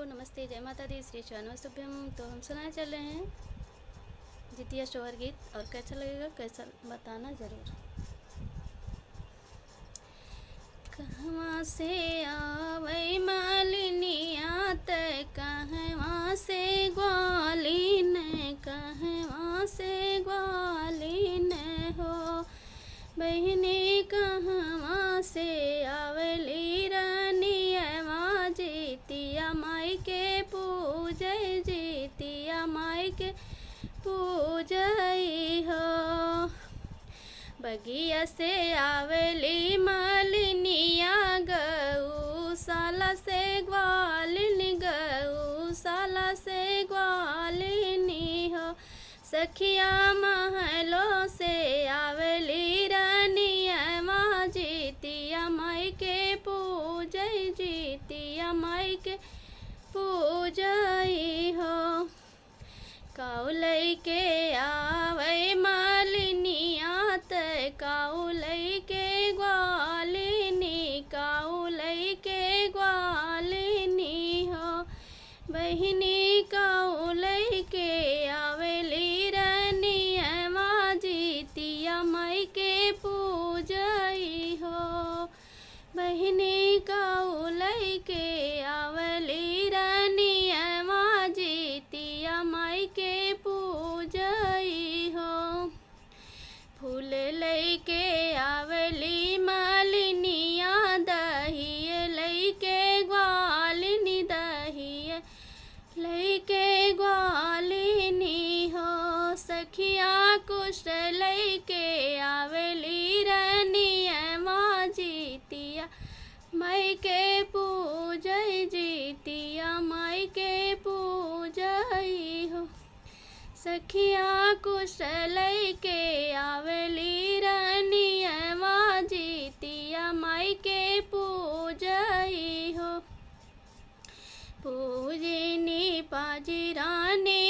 नमस्ते, जय माता दी, श्री चरणवस्तुभ्यम। तो हम सुनाने चल रहे हैं जितिया शोहर गीत, और कैसा लगेगा कैसा बताना ज़रूर। कहवा से आवै मालिनिया त कहवा से ग्वालिन, कहवा से ग्वालिन हो। बहनी कहवा से आवली रानियवा, जितिया माई के पूजय, जितिया माई के पूजई हो। बगिया से आवली मालिनिया, गौशाला से ग्वालिन, गौशाला से ग्वालिनी हो। सखिया महलों से आवली रानियवा, जितिया माई के पूजय, जितिया माई के पूजई हो। काउलई के आवै मालिनिया त काउलई के ग्वालिनी, काउलई के ग्वालिनी हो। बहिनी काउलई के आवली रानियवा, जितिया माई के पूजई हो। बहिनी काउलई के आवली रानियवा, जितिया माई के पूजई हो। फूल लई के आवली मालिनिया, दहिए लई के ग्वालिनी, दहिए लई के ग्वालिनी हो। सखिया कुश लई के आवली रानियवा, जितिया माई के पूजय, जितिया माई के पूजई हो। सखिया कुश लई के आवली रानियवा, जितिया माई के पूजई हो। पूजनी पाजी रानी